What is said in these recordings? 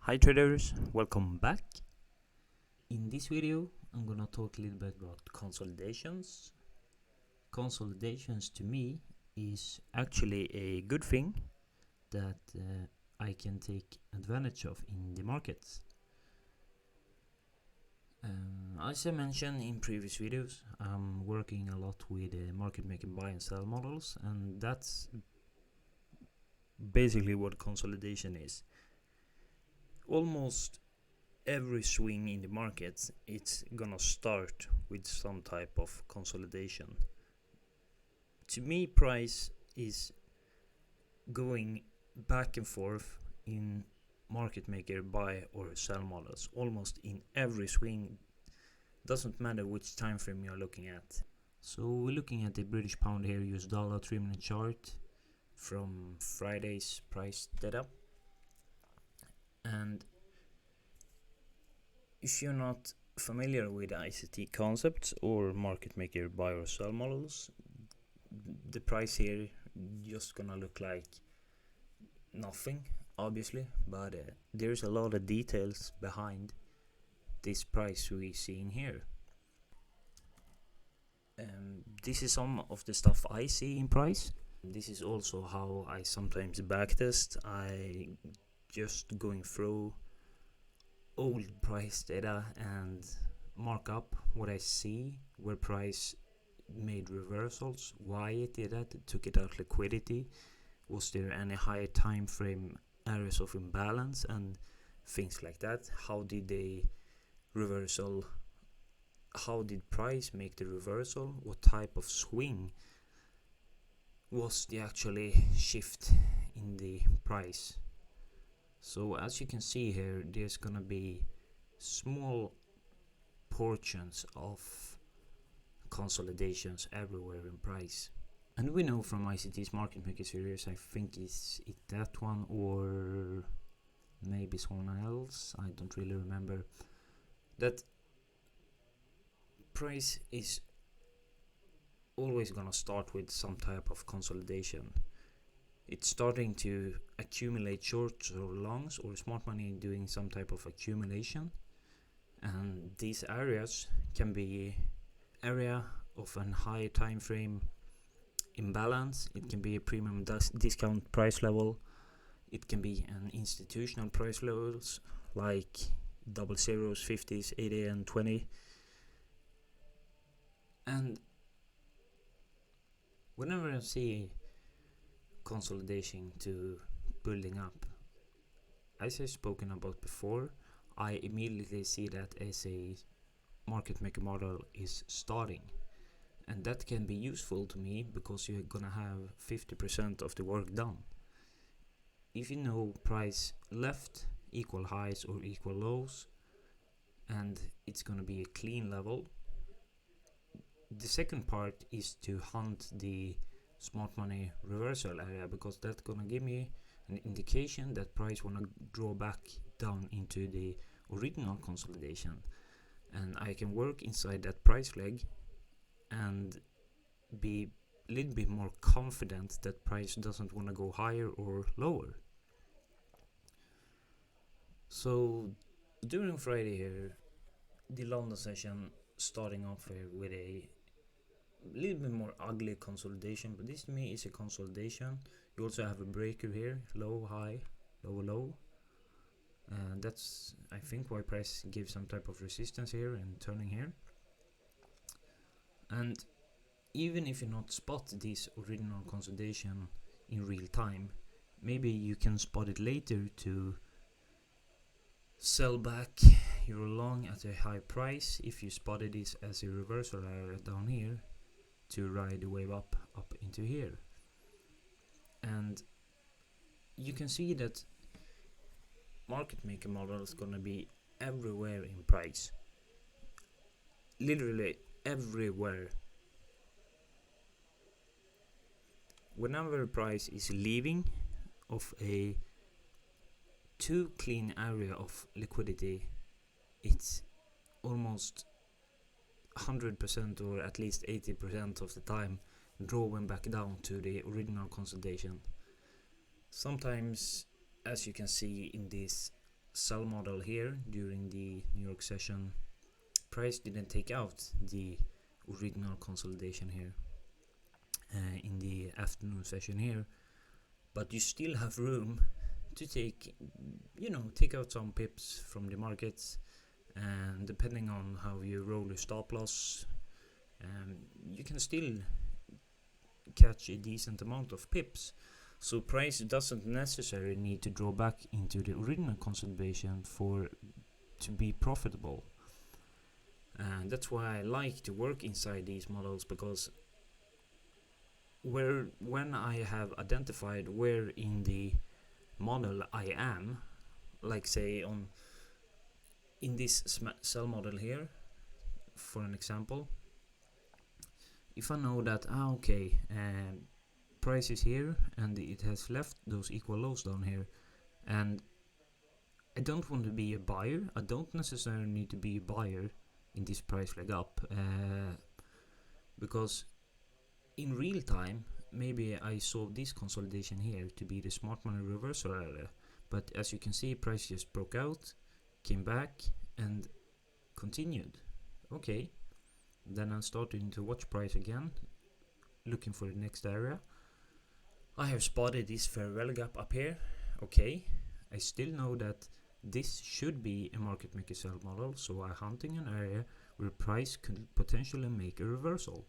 Hi traders, welcome back. In this video I'm gonna talk a little bit about consolidations. Consolidations to me is actually a good thing that I can take advantage of in the markets. As I mentioned in previous videos, I'm working a lot with market making buy and sell models, and that's basically what consolidation is. Almost every swing in the markets, it's gonna start with some type of consolidation. To me, price is going back and forth in market maker buy or sell models almost in every swing. Doesn't matter which time frame you're looking at. So we're looking at the British pound here, US dollar 3-minute chart from Friday's price data. And if you're not familiar with ICT concepts or market maker buy or sell models, the price here just gonna look like nothing, obviously, but there's a lot of details behind this price we're seeing here. This is some of the stuff I see in price. This is also how I sometimes backtest. I just going through old price data and mark up what I see, where price made reversals, why it did that, it took it out liquidity, was there any higher time frame areas of imbalance and things like that. How did they reversal, how did price make the reversal, what type of swing was the actually shift in the price. So as you can see here, there's gonna be small portions of consolidations everywhere in price. And we know from ICT's market maker series, I think is it that one or maybe someone else, I don't really remember, that price is always gonna start with some type of consolidation. It's starting to accumulate shorts or longs, or smart money doing some type of accumulation, and these areas can be area of a high time frame imbalance, it can be a premium discount price level, it can be an institutional price levels like double zeros, 50s, 80 and 20. And whenever I see consolidation to building up, as I've spoken about before, I immediately see that as a market maker model is starting, and that can be useful to me because you're gonna have 50% of the work done. If you know price left equal highs or equal lows, and it's gonna be a clean level, the second part is to hunt the smart money reversal area, because that's gonna give me an indication that price wanna draw back down into the original consolidation, and I can work inside that price leg and be a little bit more confident that price doesn't want to go higher or lower. So during Friday here, the London session starting off here with a little bit more ugly consolidation, but this to me is a consolidation. You also have a breaker here, low, high, low, low. That's, I think, why price gives some type of resistance here and turning here. And even if you not spot this original consolidation in real time, maybe you can spot it later to sell back your long at a high price if you spotted this as a reversal area down here to ride the wave up into here. And you can see that market maker model is gonna be everywhere in price, literally everywhere. Whenever price is leaving of a too clean area of liquidity, it's almost 100% or at least 80% of the time drawing back down to the original consolidation. Sometimes, as you can see in this sell model here during the New York session, price didn't take out the original consolidation here in the afternoon session here, but you still have room to take out some pips from the markets, and depending on how you roll your stop loss, you can still catch a decent amount of pips. So price doesn't necessarily need to draw back into the original consolidation to be profitable. And that's why I like to work inside these models, because when I have identified where in the model I am, like say in this sell model here, for an example, if I know that price is here and it has left those equal lows down here, and I don't want to be a buyer, I don't necessarily need to be a buyer in this price leg up, because in real time maybe I saw this consolidation here to be the smart money reversal area, but as you can see, price just broke out, came back and continued. Okay, then I'm starting to watch price again, looking for the next area. I have spotted this fair value gap up here. Okay, I still know that this should be a market maker sell model, so I'm hunting an area where price could potentially make a reversal.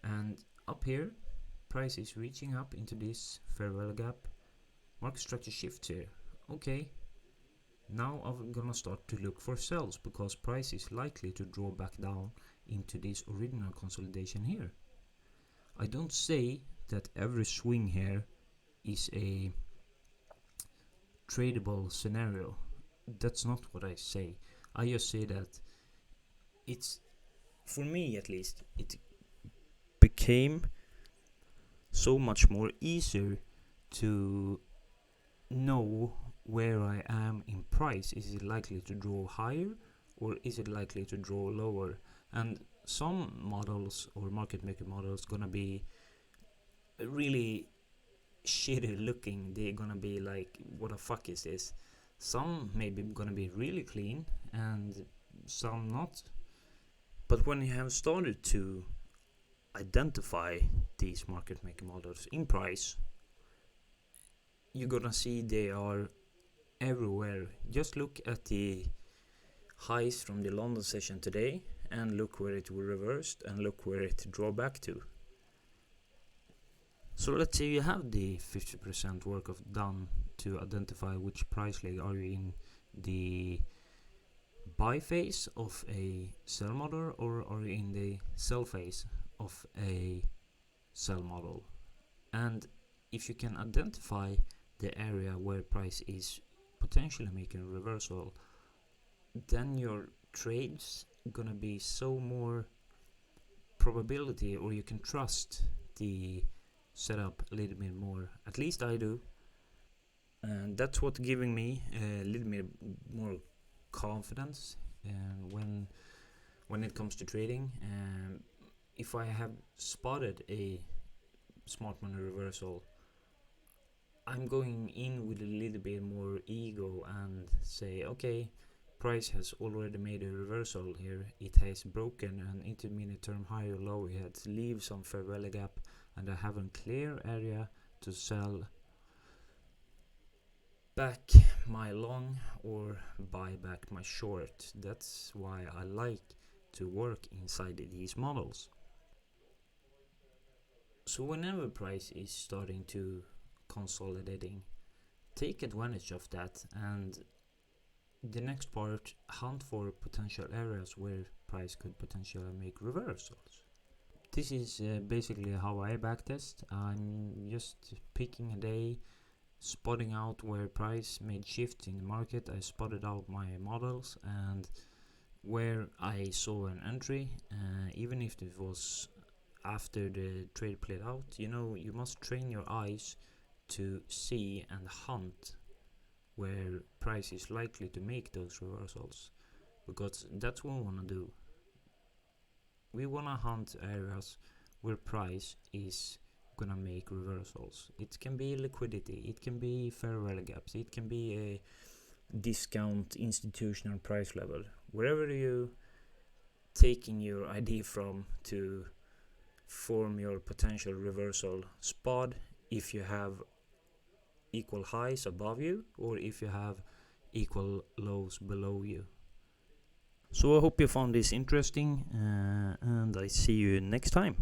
And up here, price is reaching up into this fair value gap. Market structure shifts here. Okay, now I'm gonna start to look for sells, because price is likely to draw back down into this original consolidation here. I don't say that every swing here is a tradable scenario. That's not what I say. I just say that it's, for me at least, it became so much more easier to know where I am in price. Is it likely to draw higher or is it likely to draw lower? And some models or market maker models gonna be really shitty looking. They're gonna be like, what the fuck is this? Some maybe gonna be really clean and some not. But when you have started to identify these market maker models in price, you're gonna see they are everywhere. Just look at the highs from the London session today and look where it reversed and look where it draw back to. So let's say you have the 50% work of done to identify which price leg are you in, the buy phase of a sell model or are you in the sell phase of a sell model. And if you can identify the area where price is potentially making a reversal, then your trades gonna be so more probability, or you can trust the setup a little bit more. At least I do, and that's what giving me a little bit more confidence when it comes to trading. If I have spotted a smart money reversal, I'm going in with a little bit more ego and say, okay, price has already made a reversal here. It has broken an intermediate term high or low. It had to leave some fair value gap, and I have a clear area to sell back my long or buy back my short. That's why I like to work inside these models. So whenever price is starting to consolidating, take advantage of that, and the next part, hunt for potential areas where price could potentially make reversals. This is basically how I backtest. I'm just picking a day, spotting out where price made shifts in the market. I spotted out my models and where I saw an entry, even if it was after the trade played out. You must train your eyes to see and hunt where price is likely to make those reversals, because that's what we want to do. We want to hunt areas where price is gonna make reversals. It can be liquidity, it can be fair value gaps, it can be a discount institutional price level. Wherever you taking your idea from to form your potential reversal spot, if you have equal highs above you or if you have equal lows below you. So I hope you found this interesting, and I see you next time.